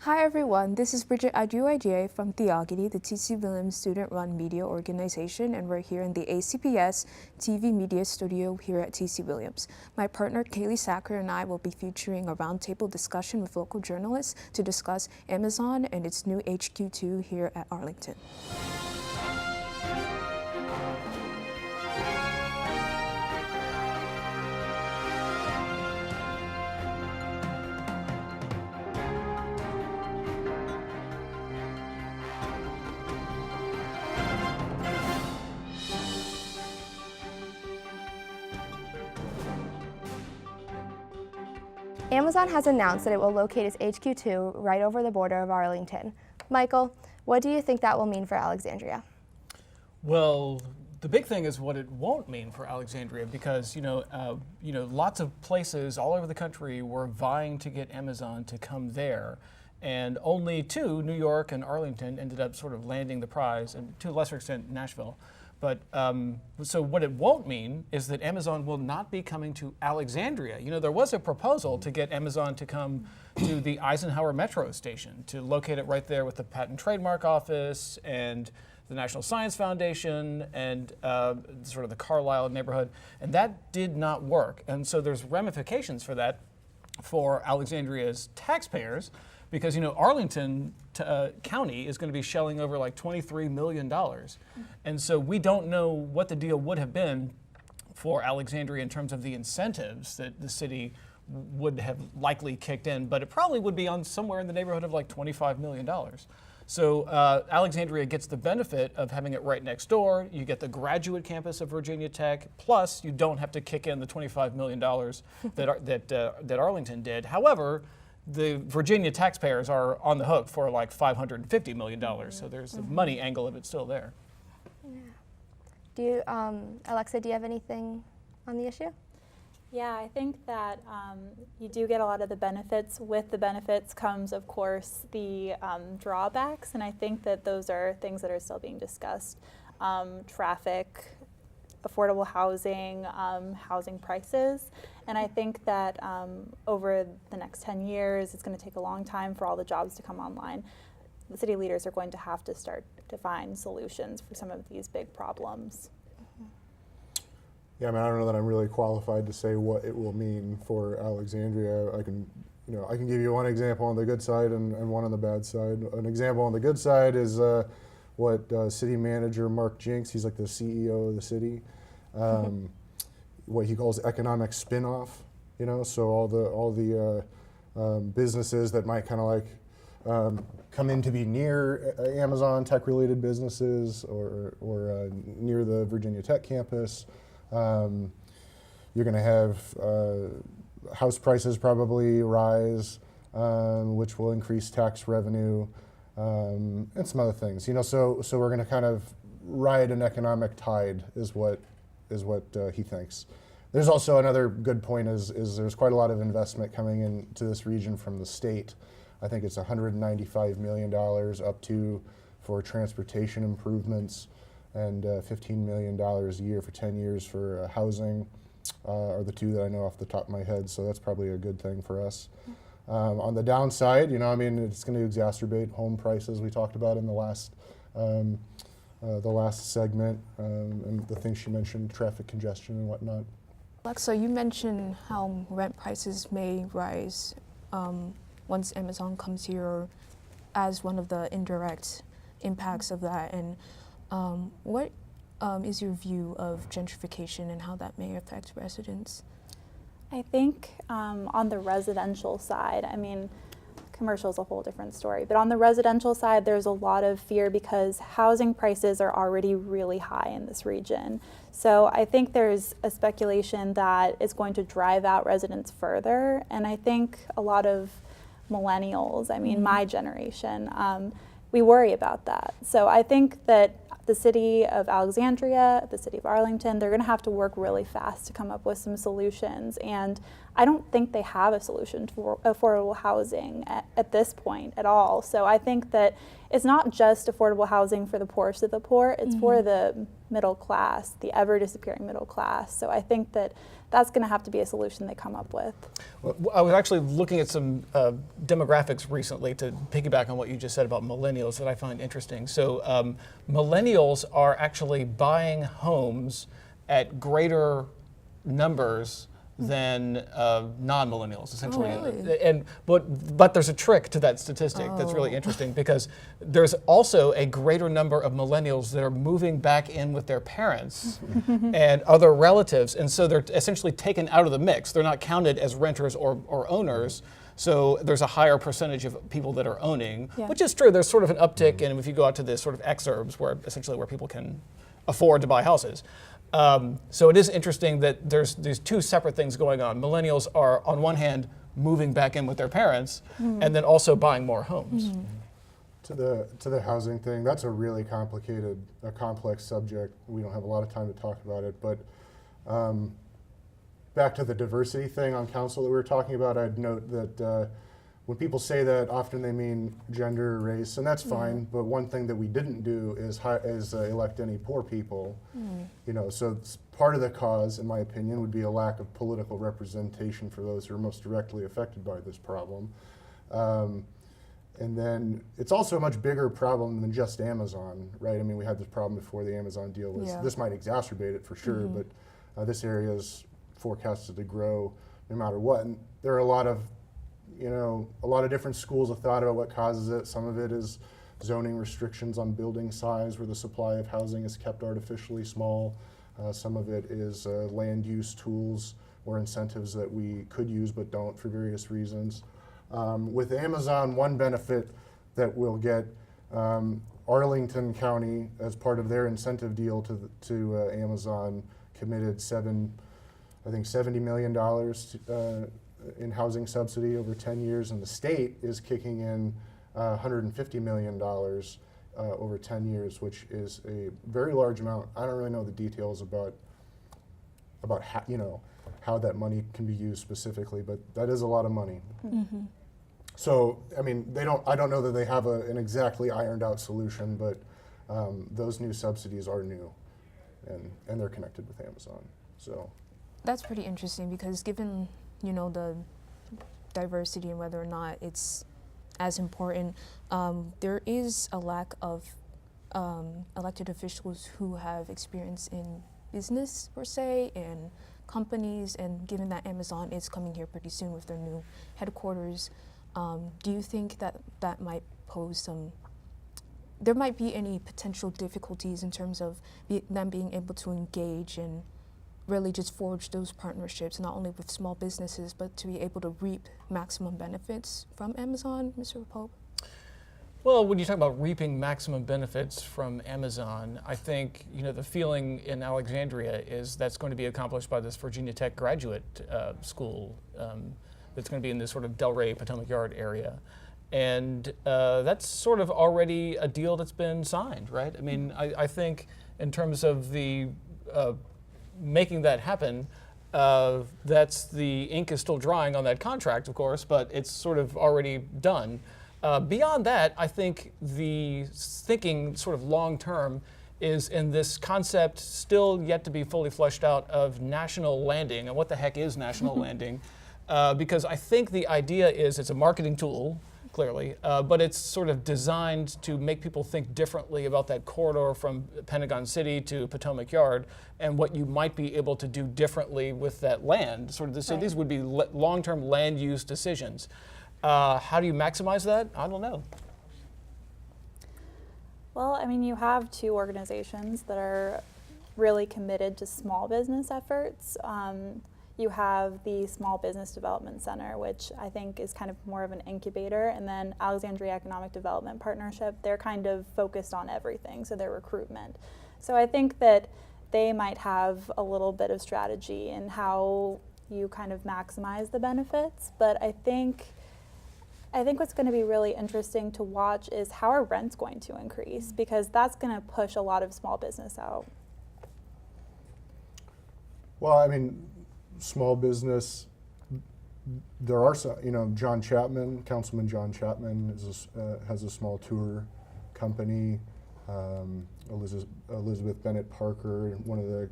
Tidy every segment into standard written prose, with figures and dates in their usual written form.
Hi everyone, this is Bridget Aduaje from Theogony, the TC Williams student-run media organization, and we're here in the ACPS TV media studio here at TC Williams. My partner Kaylee Sacker and I will be featuring a roundtable discussion with local journalists to discuss Amazon and its new HQ2 here at Arlington. Amazon has announced that it will locate its HQ2 right over the border of Arlington. Michael, what do you think that will mean for Alexandria? Well, the big thing is what it won't mean for Alexandria, because lots of places all over the country were vying to get Amazon to come there, and only two, New York and Arlington, ended up sort of landing the prize, and to a lesser extent Nashville. But so what it won't mean is that Amazon will not be coming to Alexandria. You know, there was a proposal to get Amazon to come to the Eisenhower Metro Station, to locate it right there with the Patent Trademark Office and the National Science Foundation and sort of the Carlisle neighborhood, and that did not work. And so there's ramifications for that for Alexandria's taxpayers, because Arlington County is going to be shelling over like $23 million. And so we don't know what the deal would have been for Alexandria in terms of the incentives that the city would have likely kicked in, but it probably would be on somewhere in the neighborhood of like $25 million. So Alexandria gets the benefit of having it right next door. You get the graduate campus of Virginia Tech, plus you don't have to kick in the $25 million that Arlington did. However, the Virginia taxpayers are on the hook for like $550 million, so there's the money angle of it still there. Yeah. Do you, Alexa, do you have anything on the issue? Yeah, I think that you do get a lot of the benefits. With the benefits comes, of course, the drawbacks, and I think that those are things that are still being discussed. Traffic, affordable housing, housing prices, and I think that over the next 10 years, it's going to take a long time for all the jobs to come online. The city leaders are going to have to start to find solutions for some of these big problems. Yeah, I mean, I don't know that I'm really qualified to say what it will mean for Alexandria. I can give you one example on the good side and one on the bad side. An example on the good side is what city manager Mark Jinks, he's like the CEO of the city, what he calls economic spin-off. So all the businesses that might kind of like come in to be near Amazon, tech-related businesses, or near the Virginia Tech campus. You're going to have house prices probably rise, which will increase tax revenue, and some other things. So we're going to kind of ride an economic tide, is what he thinks. There's also another good point is there's quite a lot of investment coming into this region from the state. I think it's $195 million up to for transportation improvements, and $15 million a year for 10 years for housing are the two that I know off the top of my head, so that's probably a good thing for us. On the downside, it's going to exacerbate home prices we talked about in the last segment, and the things she mentioned, traffic congestion and whatnot. Alexa, you mentioned how rent prices may rise once Amazon comes here as one of the indirect impacts of that. And what is your view of gentrification and how that may affect residents? I think on the residential side, commercial is a whole different story, but on the residential side, there's a lot of fear because housing prices are already really high in this region. So I think there's a speculation that it's going to drive out residents further, and I think a lot of millennials, my generation, we worry about that. So I think that the city of Alexandria, the city of Arlington, they're going to have to work really fast to come up with some solutions. And I don't think they have a solution for affordable housing at this point at all. So I think that it's not just affordable housing for the poorest of the poor, it's for the middle class, the ever disappearing middle class. So I think that that's going to have to be a solution they come up with. Well, I was actually looking at some demographics recently to piggyback on what you just said about millennials that I find interesting. So millennials are actually buying homes at greater numbers than non-millennials, essentially. Oh, really? And but there's a trick to that statistic that's really interesting, because there's also a greater number of millennials that are moving back in with their parents and other relatives, and so they're essentially taken out of the mix. They're not counted as renters or owners. So there's a higher percentage of people that are owning, which is true. There's sort of an uptick, and if you go out to the sort of exurbs, where essentially where people can afford to buy houses. So it is interesting that there's these two separate things going on. Millennials are, on one hand, moving back in with their parents, and then also buying more homes. To the housing thing, that's a really complex subject. We don't have a lot of time to talk about it, but back to the diversity thing on council that we were talking about, I'd note that when people say that, often they mean gender, race, and that's fine. But one thing that we didn't do is elect any poor people. You know, so part of the cause, in my opinion, would be a lack of political representation for those who are most directly affected by this problem. And then it's also a much bigger problem than just Amazon, right? I mean, we had this problem before the Amazon deal was. This might exacerbate it for sure, but this area is forecasted to grow no matter what. And there are a lot of different schools of thought about what causes it. Some of it is zoning restrictions on building size, where the supply of housing is kept artificially small. Some of it is land use tools or incentives that we could use but don't for various reasons. With Amazon, one benefit that we'll get, Arlington County, as part of their incentive deal to Amazon, committed $70 million in housing subsidy over 10 years, and the state is kicking in $150 million over 10 years, which is a very large amount. I don't really know the details about how that money can be used specifically, but that is a lot of money. So, I mean, I don't know that they have an exactly ironed out solution, but those new subsidies are new, and they're connected with Amazon. So That's pretty interesting, because given the diversity and whether or not it's as important, there is a lack of elected officials who have experience in business per se and companies, and given that Amazon is coming here pretty soon with their new headquarters, do you think that might pose there might be any potential difficulties in terms of them being able to engage and really just forge those partnerships, not only with small businesses, but to be able to reap maximum benefits from Amazon, Mr. Pope? Well, when you talk about reaping maximum benefits from Amazon, I think the feeling in Alexandria is that's going to be accomplished by this Virginia Tech graduate school that's going to be in this sort of Delray, Potomac Yard area. And that's sort of already a deal that's been signed, right? I mean, I think in terms of the making that happen, that's the ink is still drying on that contract, of course, but it's sort of already done. Beyond that, I think the thinking sort of long term is in this concept still yet to be fully fleshed out of national landing. And what the heck is national landing? Because I think the idea is it's a marketing tool, clearly, but it's sort of designed to make people think differently about that corridor from Pentagon City to Potomac Yard and what you might be able to do differently with that land. So these would be long-term land use decisions. How do you maximize that? I don't know. Well, I mean, you have two organizations that are really committed to small business efforts. You have the Small Business Development Center, which I think is kind of more of an incubator, and then Alexandria Economic Development Partnership. They're kind of focused on everything, so their recruitment. So I think that they might have a little bit of strategy in how you kind of maximize the benefits, but I think what's going to be really interesting to watch is how are rents going to increase, because that's going to push a lot of small business out. Well, I mean, small business, there are some, John Chapman, Councilman John Chapman has a small tour company. Elizabeth Bennett Parker, one of the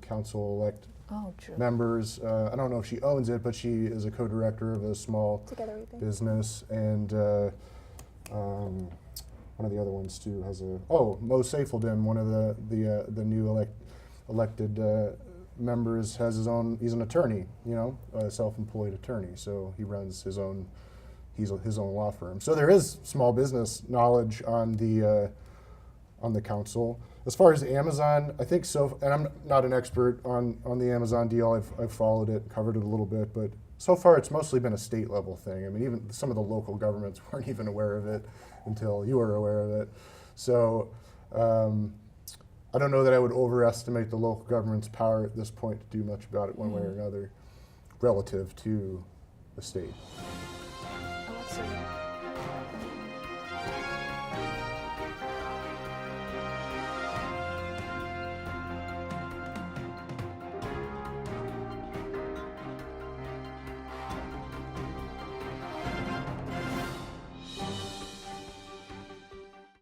council-elect Oh, true. members. I don't know if she owns it, but she is a co-director of a small Together we think. business. And one of the other ones too has a Mo Safeldin, one of the new elected members, has his own. He's an attorney, a self-employed attorney. So he runs his own law firm. So there is small business knowledge on the council. As far as Amazon, I think so. And I'm not an expert on the Amazon deal. I've followed it, covered it a little bit, but so far it's mostly been a state level thing. I mean, even some of the local governments weren't even aware of it until you were aware of it. So I don't know that I would overestimate the local government's power at this point to do much about it one way or another relative to the state. Alexa,